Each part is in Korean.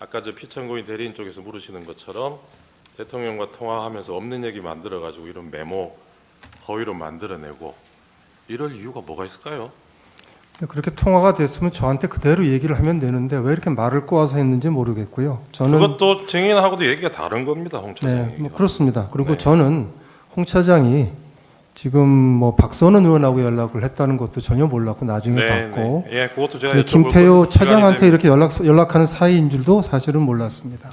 아까 저 피천고인 대리인 쪽에서 물으시는 것처럼 대통령과 통화하면서 없는 얘기 만들어가지고 이런 메모 허위로 만들어내고 이럴 이유가 뭐가 있을까요? 그렇게 통화가 됐으면 저한테 그대로 얘기를 하면 되는데 왜 이렇게 말을 꼬아서 했는지 모르겠고요. 저는 그것도 증인하고도 얘기가 다른 겁니다, 홍 차장이. 네, 뭐 그렇습니다. 그리고 네. 저는 홍 차장이 지금 뭐 박선원 의원하고 연락을 했다는 것도 전혀 몰랐고 나중에 봤고 예, 그것도 제가 그 여쭤볼 김태효 것도 시간이 차장한테 되면- 이렇게 연락하는 사이인 줄도 사실은 몰랐습니다.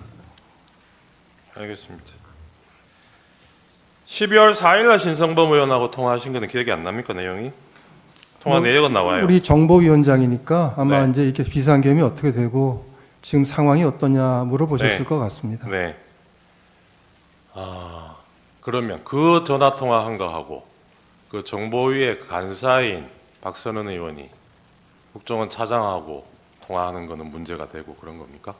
알겠습니다. 12월 4일날 신성범 의원하고 통화하신 거는 기억이 안 납니까, 내용이? 통화 내역은 나와요. 우리 정보위원장이니까 아마 네. 이제 이렇게 비상겸이 어떻게 되고 지금 상황이 어떠냐 물어보셨을 네. 것 같습니다. 네. 그러면 그 전화 통화한 거하고 그 정보위의 간사인 박선원 의원이 국정원 차장하고 통화하는 거는 문제가 되고 그런 겁니까?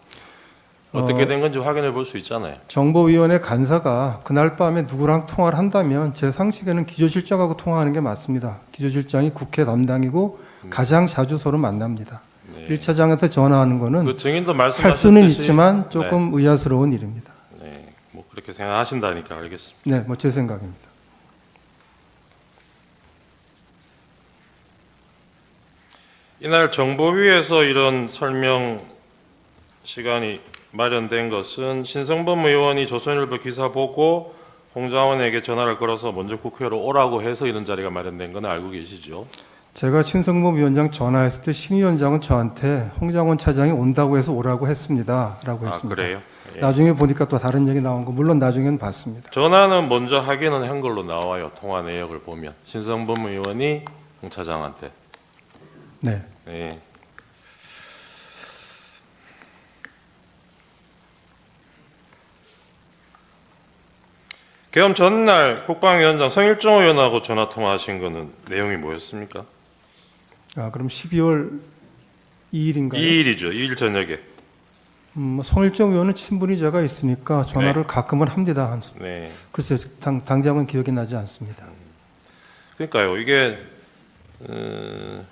어떻게 된 건지 확인해 볼 수 있잖아요. 정보위원회 간사가 그날 밤에 누구랑 통화를 한다면 제 상식에는 기조실장하고 통화하는 게 맞습니다. 기조실장이 국회 담당이고 가장 자주 서로 만납니다. 네. 1차장한테 전화하는 거는 그 증인도 할 말씀하셨듯이 수는 있지만 조금 의아스러운 일입니다. 네, 뭐 그렇게 생각하신다니까 알겠습니다. 네, 뭐 제 생각입니다. 이날 정보위에서 이런 설명 시간이 마련된 것은 신성범 의원이 조선일보 기사 보고 홍장원에게 전화를 걸어서 먼저 국회로 오라고 해서 이런 자리가 마련된 건 알고 계시죠? 제가 신성범 위원장 전화했을 때 신 위원장은 저한테 홍장원 차장이 온다고 해서 오라고 했습니다라고 했습니다. 그래요? 예. 나중에 보니까 또 다른 얘기 나온 거 물론 나중에는 봤습니다. 전화는 먼저 하기는 한 걸로 나와요. 통화 내역을 보면 신성범 의원이 홍 차장한테. 네. 네. 계엄 전날 국방위원장 성일종 의원하고 전화 통화하신 거는 내용이 뭐였습니까? 그럼 12월 2일인가요? 2일이죠. 2일 저녁에. 성일정 의원은 친분이 제가 있으니까 전화를 가끔은 합니다. 네. 글쎄요, 당장은 기억이 나지 않습니다. 그러니까요. 이게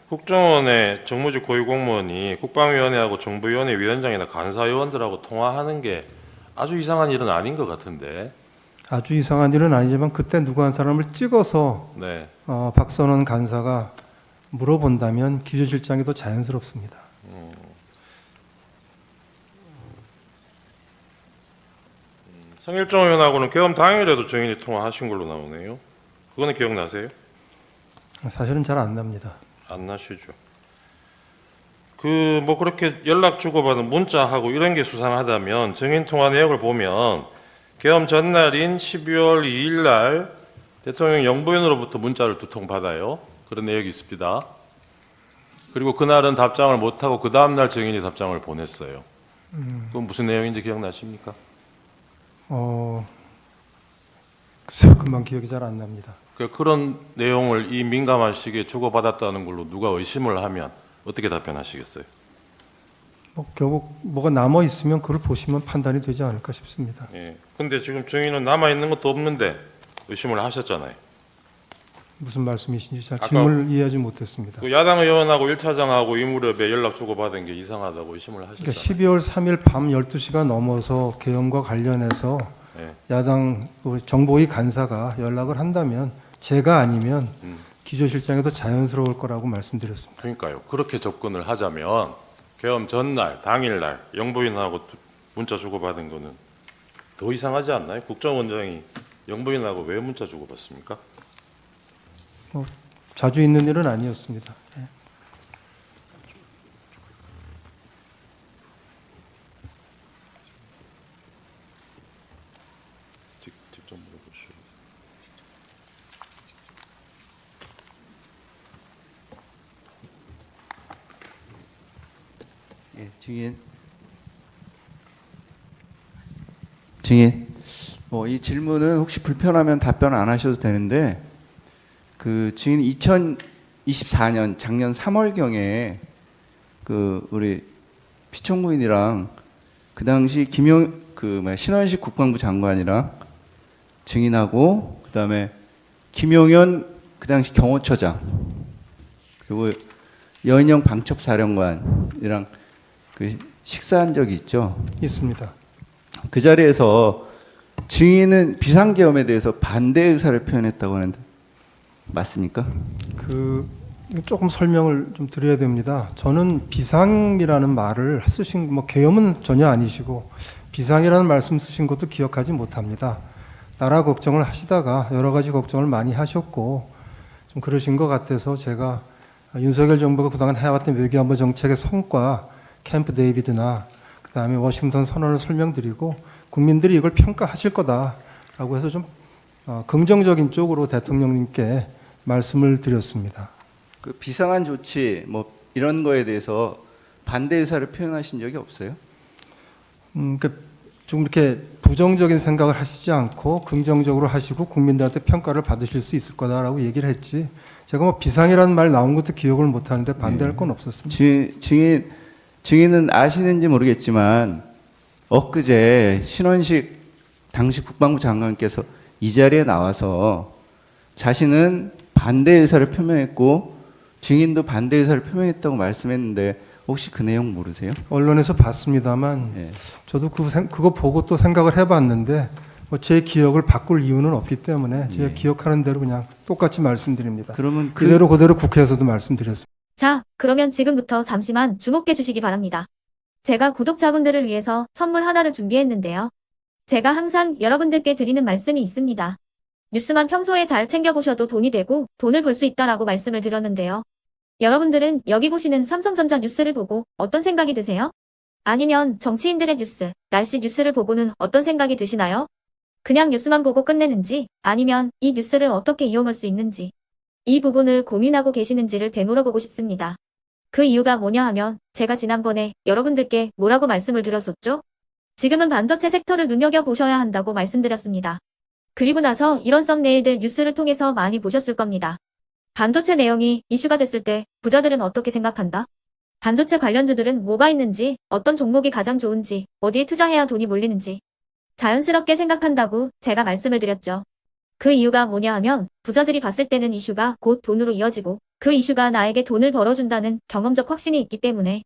국정원의 정무직 고위공무원이 국방위원회하고 정부위원회 위원장이나 간사위원들하고 통화하는 게 아주 이상한 일은 아닌 것 같은데. 아주 이상한 일은 아니지만 그때 누구 한 사람을 찍어서 네. 박선원 간사가 물어본다면 기조실장이 더 자연스럽습니다. 성일종 의원하고는 계엄 당일에도 증인이 통화하신 걸로 나오네요. 그거는 기억나세요? 사실은 잘 안 납니다. 안 나시죠? 그 뭐 그렇게 연락 주고받은 문자하고 이런 게 수상하다면 증인 통화 내역을 보면 계엄 전날인 12월 2일 날 대통령 영부인으로부터 문자를 2통 받아요. 그런 내역이 있습니다. 그리고 그날은 답장을 못하고 그 다음날 증인이 답장을 보냈어요. 그건 무슨 내용인지 기억나십니까? 글쎄요, 금방 기억이 잘 안 납니다. 그런 내용을 이 민감한 시기에 주고받았다는 걸로 누가 의심을 하면 어떻게 답변하시겠어요? 결국 뭐가 남아 있으면 그걸 보시면 판단이 되지 않을까 싶습니다. 예. 근데 지금 증인은 남아 있는 것도 없는데 의심을 하셨잖아요. 무슨 말씀이신지 잘 아까 질문을 이해하지 못했습니다. 그 야당 의원하고 1차장하고 이 무렵에 연락 주고받은 게 이상하다고 의심을 그러니까 하셨잖아요. 12월 3일 밤 12시가 넘어서 계엄과 관련해서 네. 야당 정보위 간사가 연락을 한다면 제가 아니면 기조실장이 더 자연스러울 거라고 말씀드렸습니다. 그러니까요. 그렇게 접근을 하자면 계엄 전날, 당일날 영부인하고 문자 주고받은 거는 더 이상하지 않나요? 국정원장이 영부인하고 왜 문자 주고받습니까? 자주 있는 일은 아니었습니다. 예. 직접 물어보시죠. 예, 증인. 이 질문은 혹시 불편하면 답변 안 하셔도 되는데, 그 증인 2024년 작년 3월경에 그 우리 피청구인이랑 그 당시 신원식 국방부 장관이랑 증인하고 그다음에 김용현 그 당시 경호처장 그리고 여인영 방첩사령관이랑 그 식사한 적이 있죠. 있습니다. 그 자리에서 증인은 비상계엄에 대해서 반대 의사를 표현했다고 하는데 맞습니까? 조금 설명을 좀 드려야 됩니다. 저는 비상이라는 말을 쓰신 계엄은 전혀 아니시고 비상이라는 말씀 쓰신 것도 기억하지 못합니다. 나라 걱정을 하시다가 여러 가지 걱정을 많이 하셨고 좀 그러신 것 같아서 제가 윤석열 정부가 그동안 해왔던 외교안보 정책의 성과, 캠프 데이비드나 그다음에 워싱턴 선언을 설명드리고 국민들이 이걸 평가하실 거다라고 해서 좀 긍정적인 쪽으로 대통령님께 말씀을 드렸습니다. 그 비상한 조치 뭐 이런 거에 대해서 반대 의사를 표현하신 적이 없어요? 좀 이렇게 부정적인 생각을 하시지 않고 긍정적으로 하시고 국민들한테 평가를 받으실 수 있을 거다라고 얘기를 했지. 제가 비상이라는 말 나온 것도 기억을 못 하는데 반대할 건 없었습니다. 증인은 아시는지 모르겠지만 엊그제 신원식 당시 국방부 장관께서 이 자리에 나와서 자신은 반대 의사를 표명했고 증인도 반대 의사를 표명했다고 말씀했는데 혹시 그 내용 모르세요? 언론에서 봤습니다만 네. 저도 그거 보고 또 생각을 해봤는데 제 기억을 바꿀 이유는 없기 때문에 제가 기억하는 대로 그냥 똑같이 말씀드립니다. 그러면 그대로 국회에서도 말씀드렸습니다. 자, 그러면 지금부터 잠시만 주목해 주시기 바랍니다. 제가 구독자분들을 위해서 선물 하나를 준비했는데요. 제가 항상 여러분들께 드리는 말씀이 있습니다. 뉴스만 평소에 잘 챙겨보셔도 돈이 되고 돈을 벌 수 있다라고 말씀을 드렸는데요. 여러분들은 여기 보시는 삼성전자 뉴스를 보고 어떤 생각이 드세요? 아니면 정치인들의 뉴스, 날씨 뉴스를 보고는 어떤 생각이 드시나요? 그냥 뉴스만 보고 끝내는지 아니면 이 뉴스를 어떻게 이용할 수 있는지 이 부분을 고민하고 계시는지를 되물어보고 싶습니다. 그 이유가 뭐냐 하면 제가 지난번에 여러분들께 뭐라고 말씀을 드렸었죠? 지금은 반도체 섹터를 눈여겨보셔야 한다고 말씀드렸습니다. 그리고 나서 이런 썸네일들 뉴스를 통해서 많이 보셨을 겁니다. 반도체 내용이 이슈가 됐을 때 부자들은 어떻게 생각한다? 반도체 관련주들은 뭐가 있는지, 어떤 종목이 가장 좋은지, 어디에 투자해야 돈이 몰리는지 자연스럽게 생각한다고 제가 말씀을 드렸죠. 그 이유가 뭐냐 하면 부자들이 봤을 때는 이슈가 곧 돈으로 이어지고 그 이슈가 나에게 돈을 벌어준다는 경험적 확신이 있기 때문에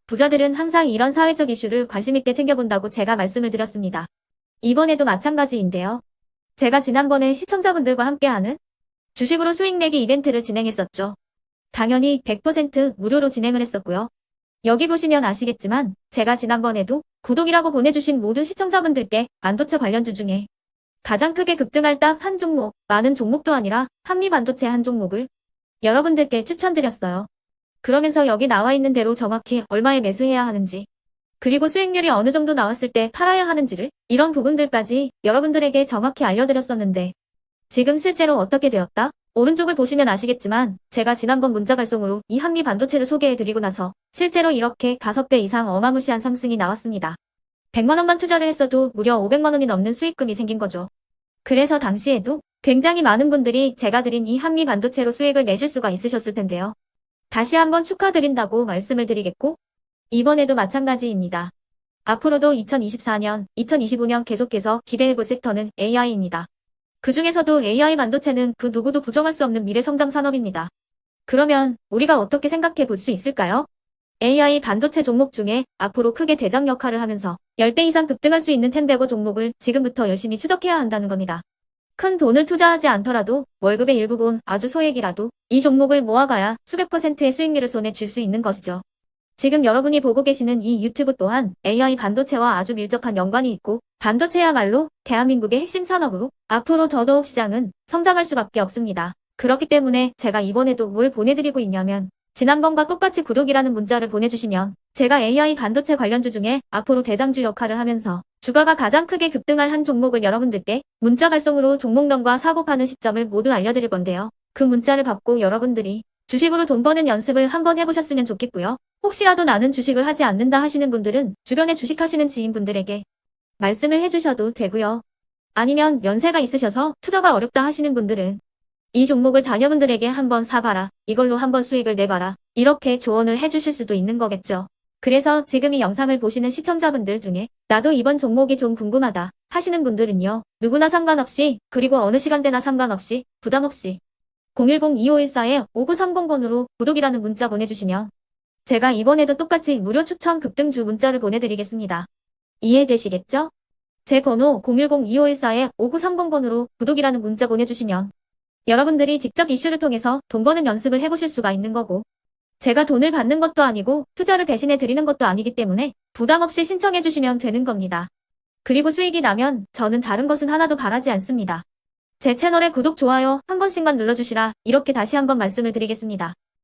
부자들은 항상 이런 사회적 이슈를 관심 있게 챙겨본다고 제가 말씀을 드렸습니다. 이번에도 마찬가지인데요. 제가 지난번에 시청자분들과 함께하는 주식으로 수익 내기 이벤트를 진행했었죠. 당연히 100% 무료로 진행을 했었고요. 여기 보시면 아시겠지만 제가 지난번에도 구독이라고 보내주신 모든 시청자분들께 반도체 관련주 중에 가장 크게 급등할 딱 한 종목, 많은 종목도 아니라 한미반도체 한 종목을 여러분들께 추천드렸어요. 그러면서 여기 나와 있는 대로 정확히 얼마에 매수해야 하는지, 그리고 수익률이 어느 정도 나왔을 때 팔아야 하는지를 이런 부분들까지 여러분들에게 정확히 알려드렸었는데 지금 실제로 어떻게 되었다? 오른쪽을 보시면 아시겠지만 제가 지난번 문자 발송으로 이 한미반도체를 소개해드리고 나서 실제로 이렇게 5배 이상 어마무시한 상승이 나왔습니다. 100만 원만 투자를 했어도 무려 500만 원이 넘는 수익금이 생긴 거죠. 그래서 당시에도 굉장히 많은 분들이 제가 드린 이 한미반도체로 수익을 내실 수가 있으셨을 텐데요. 다시 한번 축하드린다고 말씀을 드리겠고 이번에도 마찬가지입니다. 앞으로도 2024년, 2025년 계속해서 기대해볼 섹터는 AI입니다. 그 중에서도 AI 반도체는 그 누구도 부정할 수 없는 미래 성장 산업입니다. 그러면 우리가 어떻게 생각해 볼 수 있을까요? AI 반도체 종목 중에 앞으로 크게 대장 역할을 하면서 10배 이상 급등할 수 있는 텐베고 종목을 지금부터 열심히 추적해야 한다는 겁니다. 큰 돈을 투자하지 않더라도 월급의 일부분 아주 소액이라도 이 종목을 모아가야 수백 %의 수익률을 손에 쥘 수 있는 것이죠. 지금 여러분이 보고 계시는 이 유튜브 또한 AI 반도체와 아주 밀접한 연관이 있고 반도체야말로 대한민국의 핵심 산업으로 앞으로 더더욱 시장은 성장할 수밖에 없습니다. 그렇기 때문에 제가 이번에도 뭘 보내드리고 있냐면 지난번과 똑같이 구독이라는 문자를 보내주시면 제가 AI 반도체 관련주 중에 앞으로 대장주 역할을 하면서 주가가 가장 크게 급등할 한 종목을 여러분들께 문자 발송으로 종목명과 사고 파는 시점을 모두 알려드릴 건데요. 그 문자를 받고 여러분들이 주식으로 돈 버는 연습을 한번 해보셨으면 좋겠고요. 혹시라도 나는 주식을 하지 않는다 하시는 분들은 주변에 주식하시는 지인분들에게 말씀을 해주셔도 되고요. 아니면 연세가 있으셔서 투자가 어렵다 하시는 분들은 이 종목을 자녀분들에게 한번 사봐라. 이걸로 한번 수익을 내봐라. 이렇게 조언을 해주실 수도 있는 거겠죠. 그래서 지금 이 영상을 보시는 시청자분들 중에 나도 이번 종목이 좀 궁금하다 하시는 분들은요. 누구나 상관없이 그리고 어느 시간대나 상관없이 부담 없이 010-2514-5930번으로 구독이라는 문자 보내주시면 제가 이번에도 똑같이 무료 추천 급등주 문자를 보내드리겠습니다. 이해되시겠죠? 제 번호 010-2514-5930번으로 구독이라는 문자 보내주시면 여러분들이 직접 이슈를 통해서 돈 버는 연습을 해보실 수가 있는 거고, 제가 돈을 받는 것도 아니고 투자를 대신해 드리는 것도 아니기 때문에 부담 없이 신청해 주시면 되는 겁니다. 그리고 수익이 나면 저는 다른 것은 하나도 바라지 않습니다. 제 채널에 구독, 좋아요 한 번씩만 눌러주시라 이렇게 다시 한번 말씀을 드리겠습니다.